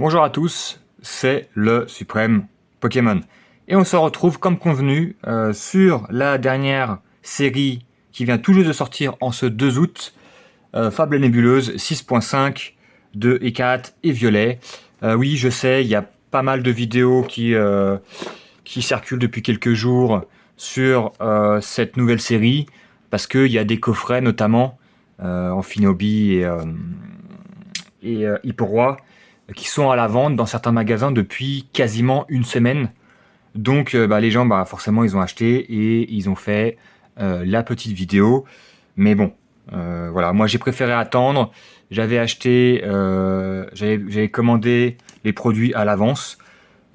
Bonjour à tous, c'est le Suprême Pokémon. Et on se retrouve comme convenu sur la dernière série qui vient tout juste de sortir en ce 2 août, Fable et Nébuleuse 6.5 de Hécate et Violet. Oui, je sais, il y a pas mal de vidéos qui circulent depuis quelques jours sur cette nouvelle série, parce qu'il y a des coffrets notamment Amphinobi et Hipporoi qui sont à la vente dans certains magasins depuis quasiment une semaine. Donc les gens, forcément, ils ont acheté et ils ont fait la petite vidéo. Mais bon, voilà, moi j'ai préféré attendre. J'avais acheté, j'avais commandé les produits à l'avance.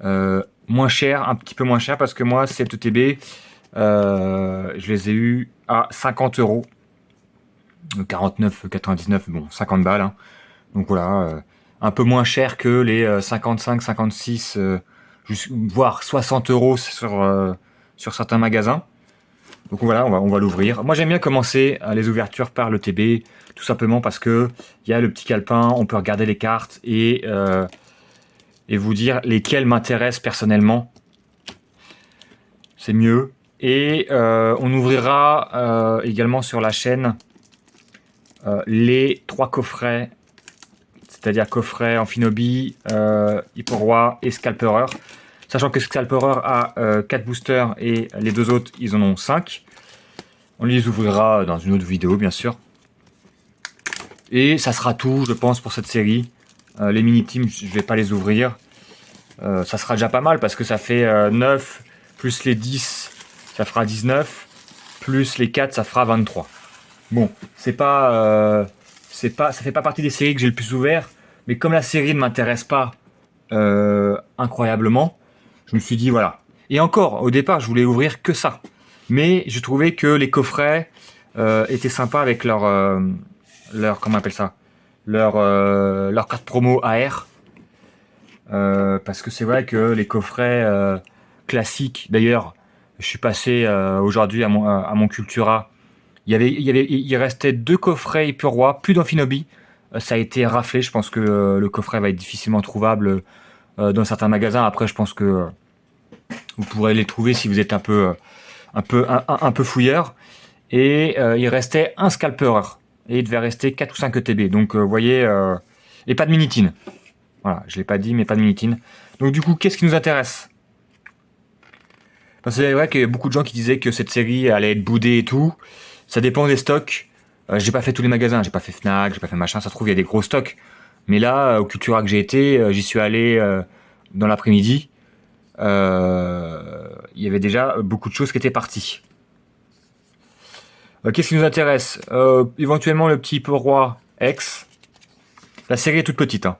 Moins cher, un petit peu moins cher, parce que moi, ces ETB, je les ai eus à 50 €. 49,99, bon, 50 balles. Hein. Donc voilà, un peu moins cher que les 55, 56, voire 60 € sur certains magasins. Donc voilà, on va l'ouvrir. Moi j'aime bien commencer les ouvertures par le TB, tout simplement parce que il y a le petit calepin, on peut regarder les cartes et vous dire lesquelles m'intéressent personnellement. C'est mieux. Et on ouvrira également sur la chaîne les 3 coffrets, c'est-à-dire coffret Amphinobi, Hipporoi et Scalperer. Sachant que Scalperer a 4 boosters et les 2 autres, ils en ont 5. On les ouvrira dans une autre vidéo, bien sûr. Et ça sera tout, je pense, pour cette série. Les mini-teams, je ne vais pas les ouvrir. Ça sera déjà pas mal, parce que ça fait 9, plus les 10, ça fera 19, plus les 4, ça fera 23. Bon, ça fait pas partie des séries que j'ai le plus ouvert, mais comme la série ne m'intéresse pas incroyablement, je me suis dit voilà. Et encore, au départ, je voulais ouvrir que ça, mais je trouvais que les coffrets étaient sympas avec leur comment on appelle ça, leur carte promo AR, parce que c'est vrai que les coffrets classiques, d'ailleurs, je suis passé aujourd'hui à mon Cultura. Il restait 2 coffrets Hipporoi, plus d'Amphinobi. Ça a été raflé. Je pense que le coffret va être difficilement trouvable dans certains magasins. Après, je pense que vous pourrez les trouver si vous êtes un peu fouilleur. Et il restait un Scalperer. Et il devait rester 4 ou 5 ETB. Donc, vous voyez... et pas de Minitine. Voilà, je ne l'ai pas dit, mais pas de Minitine. Donc, du coup, qu'est-ce qui nous intéresse ? C'est vrai qu'il y a beaucoup de gens qui disaient que cette série allait être boudée et tout. Ça dépend des stocks. J'ai pas fait tous les magasins, j'ai pas fait Fnac, j'ai pas fait machin, ça se trouve il y a des gros stocks. Mais là, au Cultura que j'ai été, j'y suis allé dans l'après-midi. Il y avait déjà beaucoup de choses qui étaient parties. Qu'est-ce qui nous intéresse ? Éventuellement le petit Hipporoi X. La série est toute petite. Hein.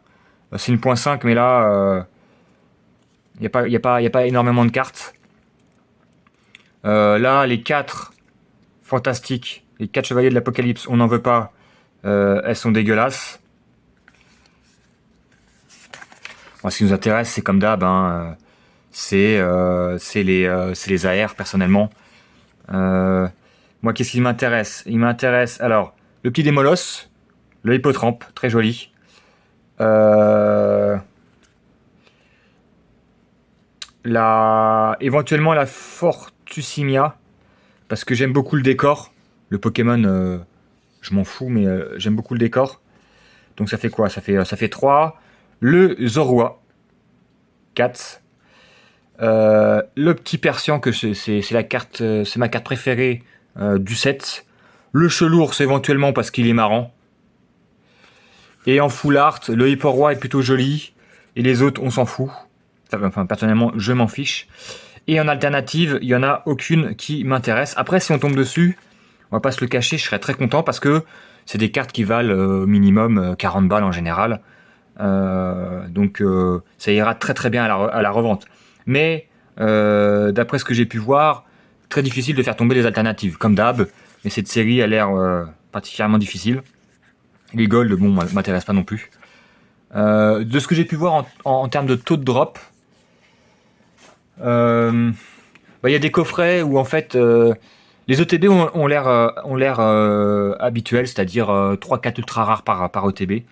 C'est une .5, mais là, il n'y a pas énormément de cartes. Là, les 4 fantastiques, les 4 chevaliers de l'Apocalypse, on n'en veut pas. Elles sont dégueulasses. Bon, ce qui nous intéresse, c'est comme d'hab, hein, c'est les AR personnellement. Moi, qu'est-ce qui m'intéresse ? Il m'intéresse alors le petit Démolos, le Hippotrampe, très joli. Éventuellement la Fortusimia, parce que j'aime beaucoup le décor. Le Pokémon, je m'en fous, mais j'aime beaucoup le décor. Donc ça fait quoi ? Ça fait 3. Le Zorua, 4. Le petit Persian, que c'est la carte, c'est ma carte préférée du set. Le Chelours, éventuellement, parce qu'il est marrant. Et en full art, le Hipporoi est plutôt joli. Et les autres, on s'en fout. Enfin, personnellement, je m'en fiche. Et en alternative, il n'y en a aucune qui m'intéresse. Après, si on tombe dessus, on va pas se le cacher, je serais très content, parce que c'est des cartes qui valent minimum 40 balles en général. Donc ça ira très très bien à la revente. Mais d'après ce que j'ai pu voir, très difficile de faire tomber les alternatives, comme d'hab. Mais cette série a l'air particulièrement difficile. Les gold, bon, m'intéresse pas non plus. De ce que j'ai pu voir en termes de taux de drop, y a des coffrets où en fait les ETB ont l'air habituels, c'est-à-dire 3-4 ultra rares par ETB.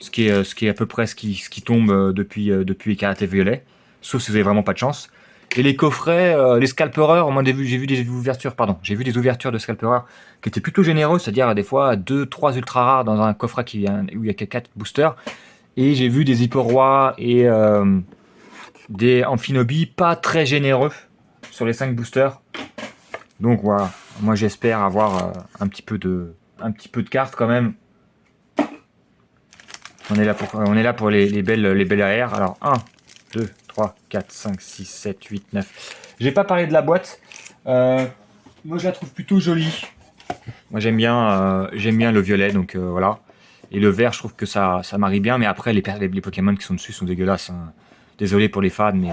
Ce qui est à peu près ce qui tombe depuis les karatés violets. Sauf si vous avez vraiment pas de chance. Et les coffrets, les scalpereurs, moi j'ai vu des ouvertures, pardon, j'ai vu des ouvertures de scalpereurs qui étaient plutôt généreuses, c'est-à-dire des fois 2-3 ultra rares dans un coffret où il y a que 4 boosters. Et j'ai vu des Hyperrois et des Amphinobi pas très généreux sur les 5 boosters. Donc voilà, moi j'espère avoir un petit peu de cartes quand même. On est là pour les belles AR. Alors 1, 2, 3, 4, 5, 6, 7, 8, 9. J'ai pas parlé de la boîte. Moi je la trouve plutôt jolie. Moi j'aime bien le violet, donc voilà. Et le vert, je trouve que ça marie bien. Mais après, les Pokémon qui sont dessus sont dégueulasses, hein. Désolé pour les fans, mais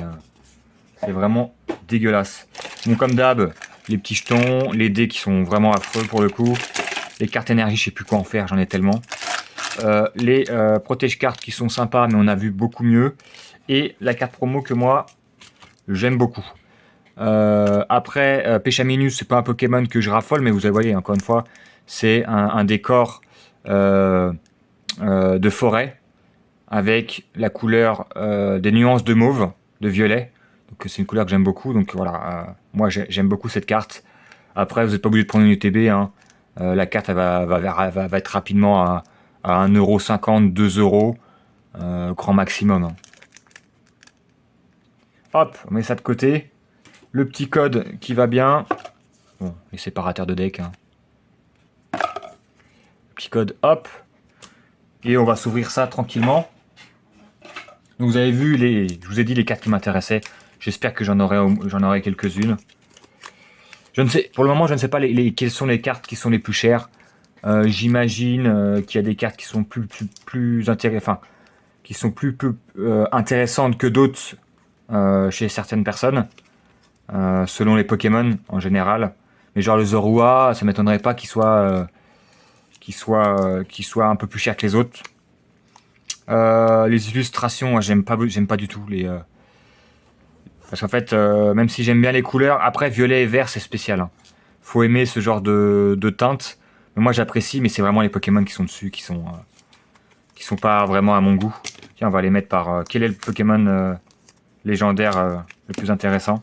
c'est vraiment dégueulasse. Bon, comme d'hab, les petits jetons, les dés qui sont vraiment affreux pour le coup. Les cartes énergie, je sais plus quoi en faire, j'en ai tellement. Les protège cartes qui sont sympas, mais on a vu beaucoup mieux. Et la carte promo que moi, j'aime beaucoup. Après, Pechaminus, c'est pas un Pokémon que je raffole, mais vous voyez, encore une fois, c'est un décor de forêt avec la couleur des nuances de mauve, de violet. Donc c'est une couleur que j'aime beaucoup. Donc voilà, moi j'aime beaucoup cette carte. Après, vous n'êtes pas obligé de prendre une UTB, hein. La carte elle va être rapidement à 1,50€, 2€, grand maximum, hein. Hop, on met ça de côté. Le petit code qui va bien. Bon, les séparateurs de deck, hein. Petit code, hop. Et on va s'ouvrir ça tranquillement. Donc vous avez vu, je vous ai dit les cartes qui m'intéressaient. J'espère que j'en aurai quelques-unes. Je ne sais, pour le moment, je ne sais pas quelles sont les cartes qui sont les plus chères. J'imagine qu'il y a des cartes qui sont plus intéressantes, enfin, qui sont plus intéressantes que d'autres chez certaines personnes, selon les Pokémon en général. Mais genre le Zorua, ça m'étonnerait pas qu'il soit un peu plus cher que les autres. Les illustrations, moi, j'aime pas du tout les. Parce qu'en fait, même si j'aime bien les couleurs, après violet et vert c'est spécial, hein. Faut aimer ce genre de teinte. Mais moi j'apprécie, mais c'est vraiment les Pokémon qui sont dessus qui sont pas vraiment à mon goût. Tiens, on va les mettre par quel est le Pokémon légendaire le plus intéressant.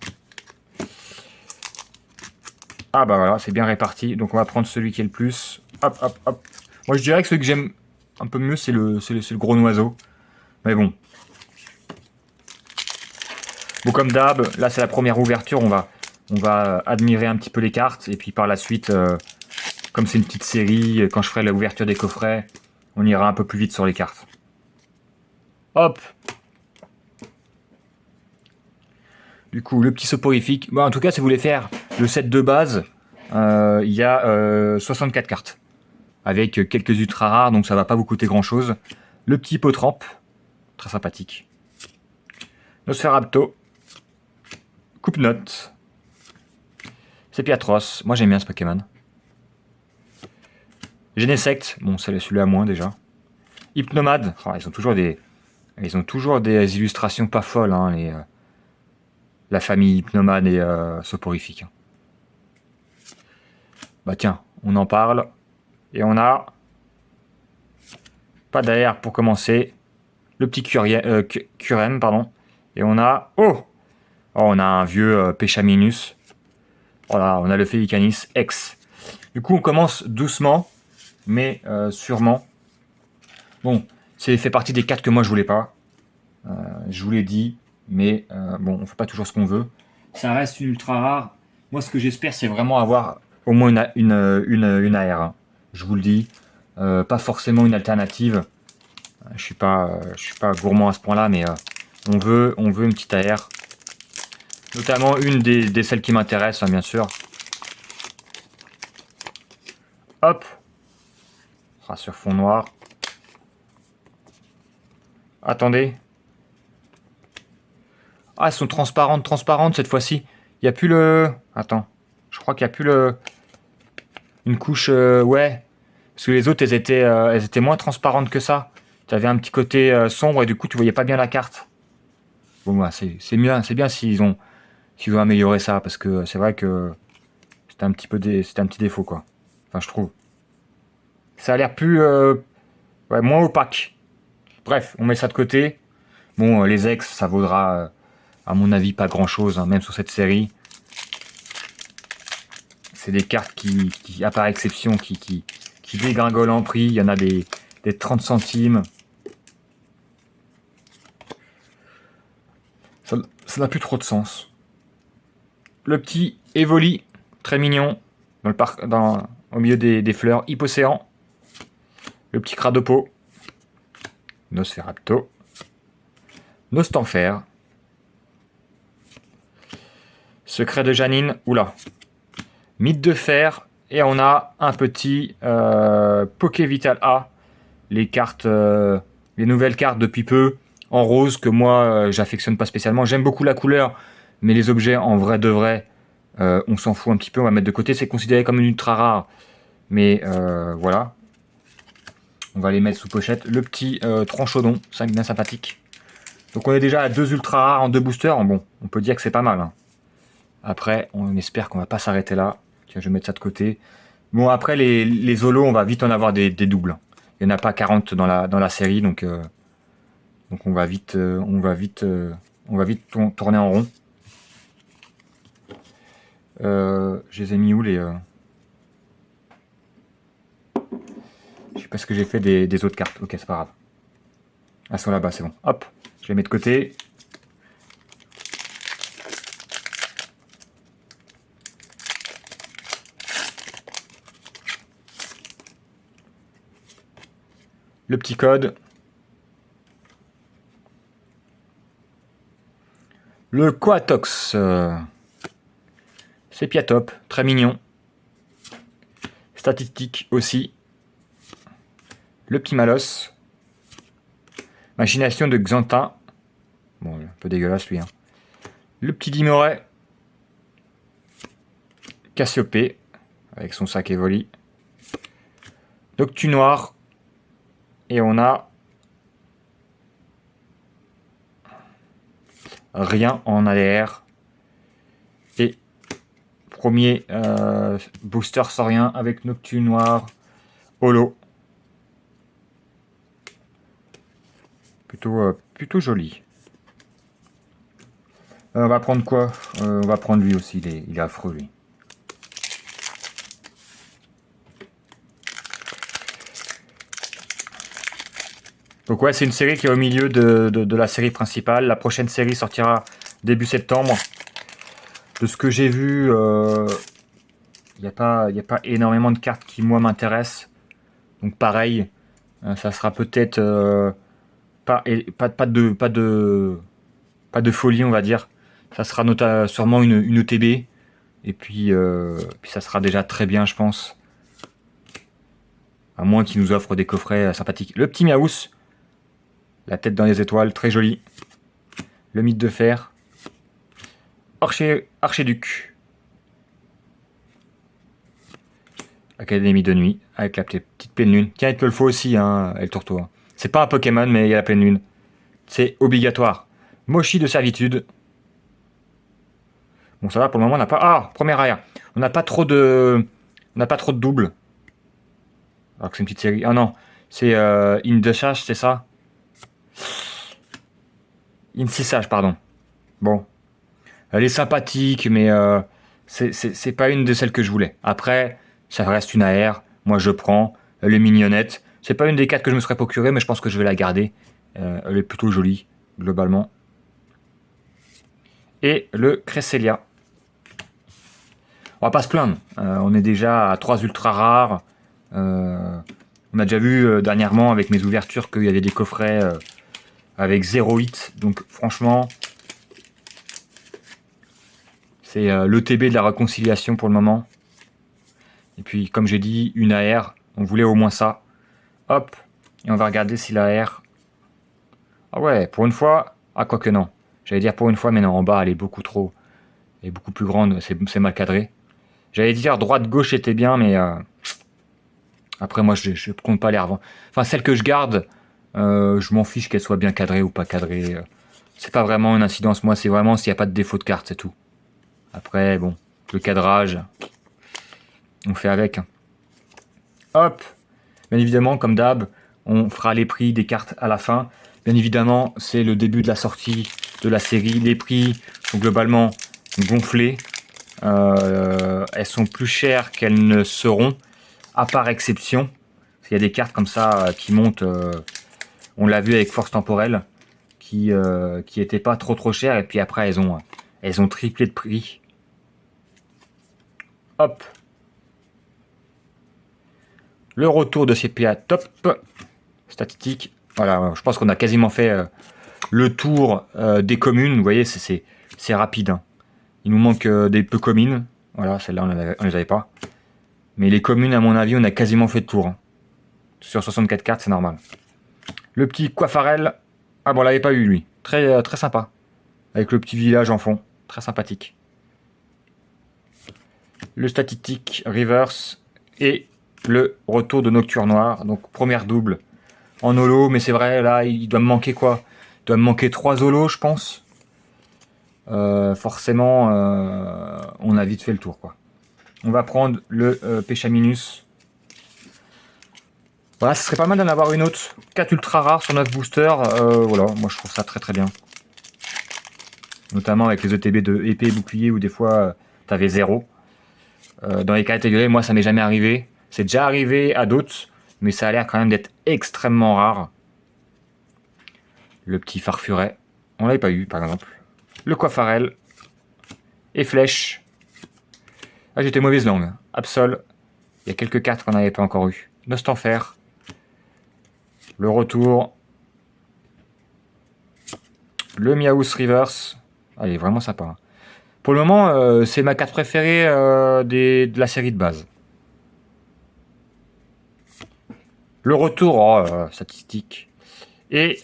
Ah bah voilà, c'est bien réparti. Donc on va prendre celui qui est le plus. Hop, hop, hop. Moi je dirais que celui que j'aime un peu mieux, c'est le gros noiseau. Mais bon. Bon, comme d'hab, là c'est la première ouverture, on va admirer un petit peu les cartes. Et puis par la suite, comme c'est une petite série, quand je ferai l'ouverture des coffrets, on ira un peu plus vite sur les cartes. Hop. Du coup, le petit soporifique. Bon, en tout cas, si vous voulez faire le set de base, il y a 64 cartes. Avec quelques ultra rares, donc ça va pas vous coûter grand chose. Le petit Hippotrampe, très sympathique. Nosferapto. Coupe-note. Sepiatros, moi j'aime bien ce Pokémon. Genesect, bon c'est celui-là moins déjà. Hypnomade, oh, ils ont toujours des illustrations pas folles, hein, la famille Hypnomade et Soporifique. Bah tiens, on en parle. Et on a, pas d'air pour commencer, le petit Curem, pardon. Et on a, on a un vieux Pechaminus. Voilà, on a le Félicanis X. Du coup, on commence doucement, mais sûrement. Bon, c'est fait partie des 4 que moi je voulais pas. Je vous l'ai dit, mais bon, on fait pas toujours ce qu'on veut. Ça reste une ultra rare. Moi, ce que j'espère, c'est vraiment avoir au moins une AR, hein. Je vous le dis, pas forcément une alternative. Je suis pas gourmand à ce point-là, mais on veut une petite AR. Notamment une des celles qui m'intéressent, hein, bien sûr. Hop. Sur fond noir. Attendez. Ah, elles sont transparentes cette fois-ci. Il n'y a plus le... Attends. Je crois qu'il n'y a plus le... Une couche... ouais. Parce que les autres, elles étaient moins transparentes que ça. Tu avais un petit côté sombre et du coup, tu voyais pas bien la carte. Bon, bah, c'est bien s'ils ont amélioré ça. Parce que c'est vrai que c'était un petit défaut, quoi. Enfin, je trouve. Ça a l'air plus... ouais, moins opaque. Bref, on met ça de côté. Bon, les ex, ça vaudra, à mon avis, pas grand-chose, hein, même sur cette série. C'est des cartes qui à part exception, qui dégringolent en prix. Il y en a des 30 centimes. Ça n'a plus trop de sens. Le petit Evoli, très mignon, dans le parc, au milieu des fleurs. Hippocéan. Le petit Cradopo. Nosferapto. Nostanfer. Secret de Janine. Oula. Mythe de fer. Et on a un petit Poké Vital A. Les cartes, les nouvelles cartes depuis peu en rose que moi j'affectionne pas spécialement. J'aime beaucoup la couleur, mais les objets en vrai de vrai, on s'en fout un petit peu. On va mettre de côté. C'est considéré comme une ultra rare, mais voilà. On va les mettre sous pochette. Le petit Tranchodon, c'est bien sympathique. Donc on est déjà à 2 ultra rares en 2 boosters. Bon, on peut dire que c'est pas mal. Hein. Après, on espère qu'on va pas s'arrêter là. Tiens, je vais mettre ça de côté. Bon, après, les holos, on va vite en avoir des doubles. Il n'y en a pas 40 dans la série, donc on va vite tourner en rond. Je les ai mis où les... Je sais pas ce que j'ai fait des autres cartes. Ok, c'est pas grave. Elles sont là-bas, c'est bon. Hop, je les mets de côté. Le petit code. Le Coatox. C'est Piatop, très mignon. Statistique aussi. Le petit Malos. Machination de Xanta. Bon, un peu dégueulasse lui. Hein. Le petit Dimoret. Cassiopée. Avec son sac Evoli. Doctu Noir. Et on a... rien en ADR. Et premier booster sans rien avec Noctu Noir. Holo. Plutôt joli. On va prendre quoi? On va prendre lui aussi, il est affreux lui. Donc ouais, c'est une série qui est au milieu de la série principale. La prochaine série sortira début septembre. De ce que j'ai vu, il n'y a pas énormément de cartes qui moi m'intéressent. Donc pareil, ça sera peut-être pas de folie, on va dire. Ça sera sûrement une ETB. Et puis ça sera déjà très bien, je pense. À moins qu'ils nous offrent des coffrets sympathiques. Le petit Miaous. La tête dans les étoiles, très joli. Le mythe de fer. Archéduc. Académie de nuit, avec la petite pleine lune. Tiens, il te le faut aussi, hein, El Tourteau. C'est pas un Pokémon, mais il y a la pleine lune. C'est obligatoire. Mochi de servitude. Bon, ça va, pour le moment, on n'a pas... Ah, première arrière. On n'a pas trop de... doubles. Alors que c'est une petite série. Ah non, c'est In the Charge, c'est ça? Insissage, pardon. Bon. Elle est sympathique, mais c'est pas une de celles que je voulais. Après, ça reste une AR. Moi, je prends. Elle est mignonnette. C'est pas une des 4 que je me serais procuré, mais je pense que je vais la garder. Elle est plutôt jolie, globalement. Et le Cresselia. On va pas se plaindre. On est déjà à 3 ultra rares. On a déjà vu dernièrement avec mes ouvertures qu'il y avait des coffrets avec 0 hit. Donc franchement, c'est l'ETB de la réconciliation pour le moment. Et puis comme j'ai dit, une AR. On voulait au moins ça. Hop. Et on va regarder si la AR... Ah ouais, pour une fois... Ah quoique non. J'allais dire pour une fois, mais non, en bas elle est beaucoup trop... Elle est beaucoup plus grande, c'est mal cadré. J'allais dire droite-gauche était bien, mais... Après moi je compte pas les revendre. Enfin celle que je garde... je m'en fiche qu'elle soit bien cadrée ou pas cadrée. C'est pas vraiment une incidence. Moi, c'est vraiment s'il n'y a pas de défaut de carte, c'est tout. Après, bon, le cadrage, on fait avec. Hop. Bien évidemment, comme d'hab, On fera les prix des cartes à la fin. Bien évidemment, c'est le début de la sortie de la série. Les prix sont globalement gonflés. Elles sont plus chères qu'elles ne seront, à part exception. Il y a des cartes comme ça qui montent, on l'a vu avec Force Temporelle, qui étaient pas trop chères, et puis après elles ont triplé de prix. Hop. Le retour de CPA top. Statistique. Voilà, je pense qu'on a quasiment fait le tour des communes. Vous voyez, c'est rapide. Hein. Il nous manque des peu communes. Voilà, celle-là, on les avait pas. Mais les communes, à mon avis, on a quasiment fait le tour. Hein. Sur 64 cartes, c'est normal. Le petit Coiffarel. Ah bon, on l'avait pas eu, lui. Très sympa. Avec le petit village en fond. Très sympathique. Le statistique reverse. Et le retour de Nocturne Noire. Donc, première double en holo. Mais c'est vrai, là, il doit me manquer quoi? Il doit me manquer 3 holos, je pense. Forcément, on a vite fait le tour, quoi. On va prendre le Péchaminus. Voilà, ce serait pas mal d'en avoir une autre. 4 ultra rares sur 9 boosters. Voilà, moi je trouve ça très bien. Notamment avec les ETB de épée et bouclier où des fois t'avais 0. Dans les catégories, moi ça m'est jamais arrivé. C'est déjà arrivé à d'autres, mais ça a l'air quand même d'être extrêmement rare. Le petit Farfuret, on l'avait pas eu par exemple. Le Coiffarel. Et Flèche. Ah, j'étais mauvaise langue. Absol. Il y a quelques cartes qu'on n'avait pas encore eu. Nostanfer. Le retour. Le Miaus Reverse. Ah, il est vraiment sympa. Hein. Pour le moment, c'est ma carte préférée de la série de base. Le retour, statistique. Et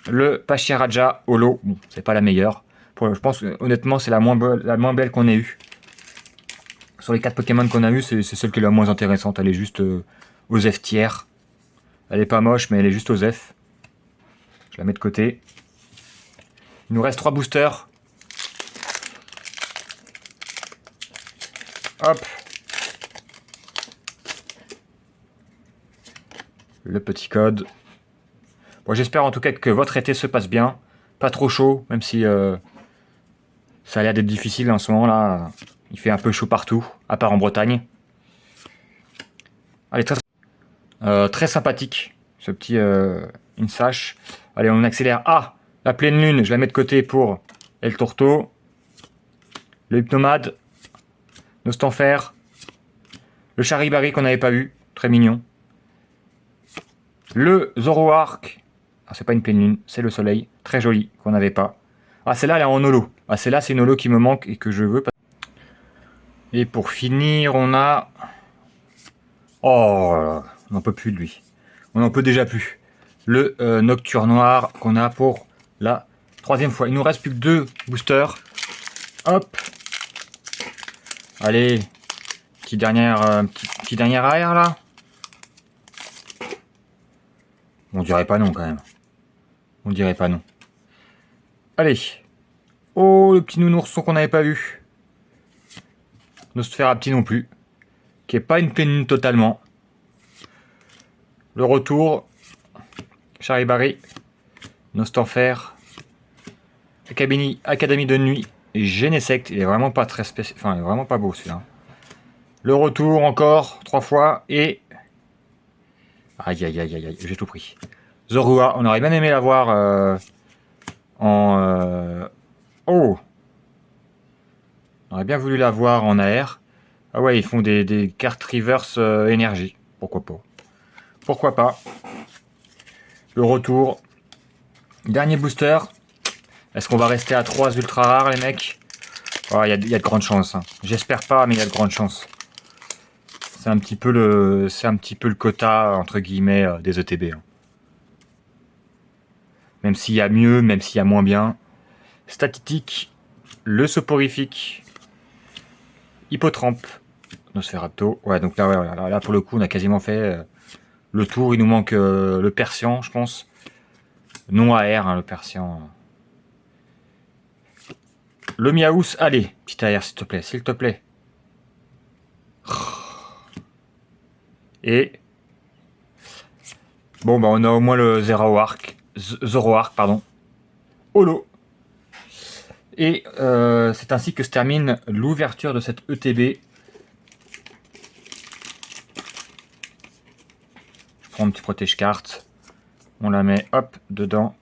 le Pachiraja Holo. Bon, c'est pas la meilleure. Je pense honnêtement, c'est la moins belle qu'on ait eue. Sur les 4 Pokémon qu'on a eu, c'est celle qui est la moins intéressante. Elle est juste aux F tiers. Elle est pas moche, mais elle est juste aux F. Je la mets de côté. Il nous reste 3 boosters. Hop. Le petit code. Bon, j'espère en tout cas que votre été se passe bien. Pas trop chaud, même si ça a l'air d'être difficile en ce moment là. Il fait un peu chaud partout, à part en Bretagne. Allez, très sympathique, ce petit Insash. Allez, on accélère. Ah, la pleine lune, je la mets de côté pour El Torto. Le Hypnomade. Nostanfer. Le Charibari qu'on n'avait pas vu. Très mignon. Le Zoroark. Ah, c'est pas une pleine lune, c'est le soleil. Très joli, qu'on n'avait pas. Ah, celle-là, elle est en holo. Ah, celle-là, c'est une holo qui me manque et que je veux. Et pour finir, on a... Oh, on n'en peut plus de lui. On n'en peut déjà plus. Le Nocturne Noir qu'on a pour la 3e fois. Il nous reste plus que 2 boosters. Hop. Allez. Petit dernier arrière là. On dirait pas non quand même. On dirait pas non. Allez. Oh, le petit nounourson qu'on n'avait pas vu. Nosferapti non plus. Qui est pas une pleine totalement. Le retour. Charibari. Nostanfer. Académie de nuit. Et Genesect. Il est vraiment pas très spécial. Enfin, il est vraiment pas beau celui-là. Le retour encore 3 fois. Et... Aïe, j'ai tout pris. Zorua, on aurait bien aimé l'avoir en... Oh! On aurait bien voulu l'avoir en AR. Ah ouais, ils font des cartes reverse énergie. Pourquoi pas? Pourquoi pas? Le retour. Dernier booster. Est-ce qu'on va rester à 3 ultra rares, les mecs? Oh, y a de grandes chances. Hein. J'espère pas, mais il y a de grandes chances. C'est un petit peu le quota, entre guillemets, des ETB. Hein. Même s'il y a mieux, même s'il y a moins bien. Statistique. Le soporifique. Hippotrampe. Nosferatu. Ouais, donc là, ouais, là, pour le coup, on a quasiment fait le tour. Il nous manque le Persian, je pense. Non AR, hein, le Persian. Le Miaus. Allez, petit AR, s'il te plaît, s'il te plaît. Et... Bon, bah on a au moins le Zoroark, pardon. Holo. Et c'est ainsi que se termine l'ouverture de cette ETB. Je prends un petit protège-carte. On la met, hop, dedans.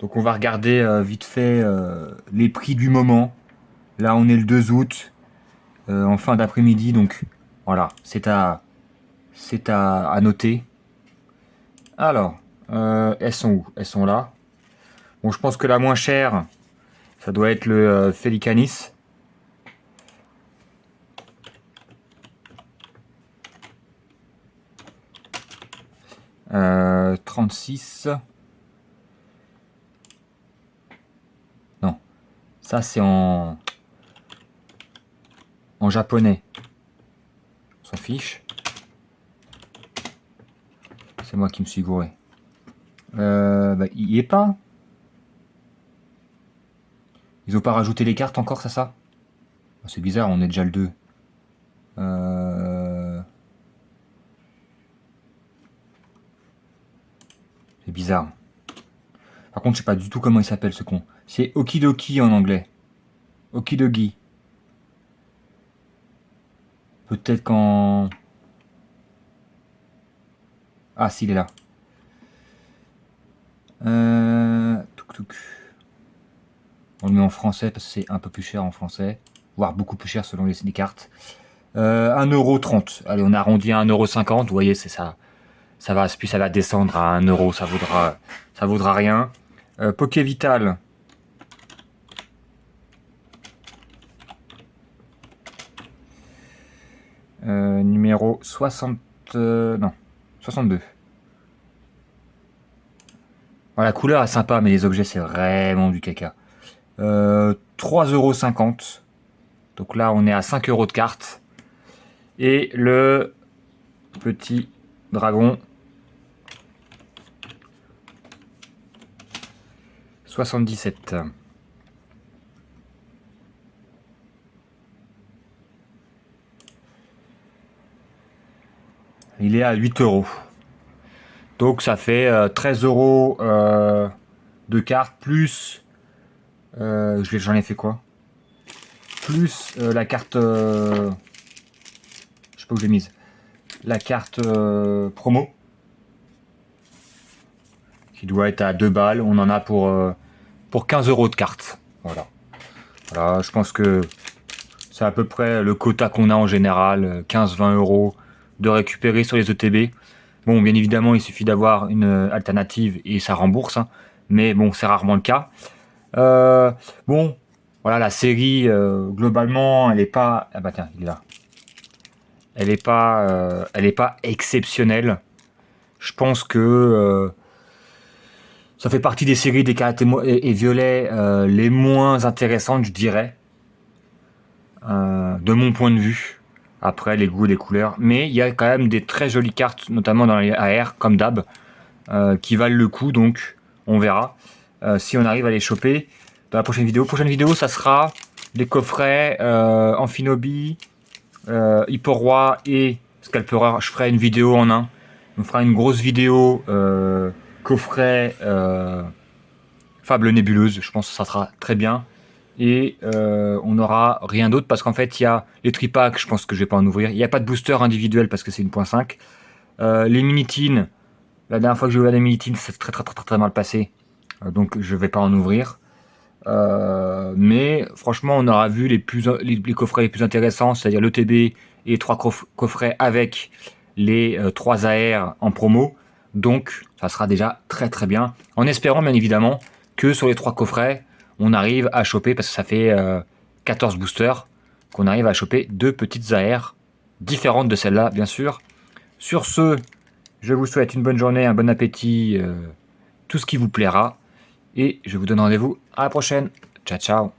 Donc on va regarder vite fait les prix du moment. Là, on est le 2 août, en fin d'après-midi. Donc voilà, c'est à noter. Alors, elles sont où? Elles sont là. Bon, je pense que la moins chère, ça doit être le Felicanis. Euh, 36. Non, ça c'est en japonais. On s'en fiche. C'est moi qui me suis gouré. Bah, il y est pas. Ils ont pas rajouté les cartes encore, ça? C'est bizarre, on est déjà le 2. C'est bizarre. Par contre, je sais pas du tout comment il s'appelle ce con. C'est Okidoki en anglais. Okidogi. Peut-être qu'en... Ah, si, il est là. Touk touk. On le met en français parce que c'est un peu plus cher en français. Voire beaucoup plus cher selon les cartes. 1,30 €. Allez, on arrondit à 1,50 €. Vous voyez, c'est ça. Puis ça va descendre à 1 €. Ça vaudra rien. Pokévital. Numéro 60... non, 62. Bon, la couleur est sympa, mais les objets, c'est vraiment du caca. 3,50 €. Donc là, on est à 5 € de carte. Et le petit dragon, 77. Il est à 8 €. Donc ça fait 13 € de carte, plus... j'en ai fait quoi? Plus la carte... je sais pas où j'ai mise. La carte promo. Qui doit être à 2 balles. On en a pour 15 € de carte. Voilà. Voilà, je pense que c'est à peu près le quota qu'on a en général. 15-20 € de récupérer sur les ETB. Bon, bien évidemment, il suffit d'avoir une alternative et ça rembourse. Hein. Mais bon, c'est rarement le cas. Bon, voilà, la série, globalement, elle est pas... Ah bah tiens, il est là. Elle est pas exceptionnelle. Je pense que ça fait partie des séries des cartes et violets les moins intéressantes, je dirais, de mon point de vue. Après, les goûts et les couleurs. Mais il y a quand même des très jolies cartes, notamment dans les AR, comme d'hab, qui valent le coup. Donc, on verra si on arrive à les choper dans la prochaine vidéo. Prochaine vidéo, ça sera les coffrets Amphinobi, Hipporoi et Scalperer. Je ferai une vidéo en un. On fera une grosse vidéo coffret Fable Nébuleuse. Je pense que ça sera très bien. Et on n'aura rien d'autre parce qu'en fait, il y a les tripacks, je pense que je vais pas en ouvrir. Il n'y a pas de booster individuel parce que c'est 1.5. Les minitines, la dernière fois que j'ai ouvert des minitines, c'est très mal passé. Donc je vais pas en ouvrir. Mais franchement, on aura vu les coffrets les plus intéressants, c'est-à-dire l'ETB et les 3 coffrets avec les 3 AR en promo. Donc ça sera déjà très bien. En espérant bien évidemment que sur les 3 coffrets, on arrive à choper, parce que ça fait 14 boosters, qu'on arrive à choper 2 petites AR différentes de celles-là, bien sûr. Sur ce, je vous souhaite une bonne journée, un bon appétit, tout ce qui vous plaira. Et je vous donne rendez-vous à la prochaine. Ciao, ciao.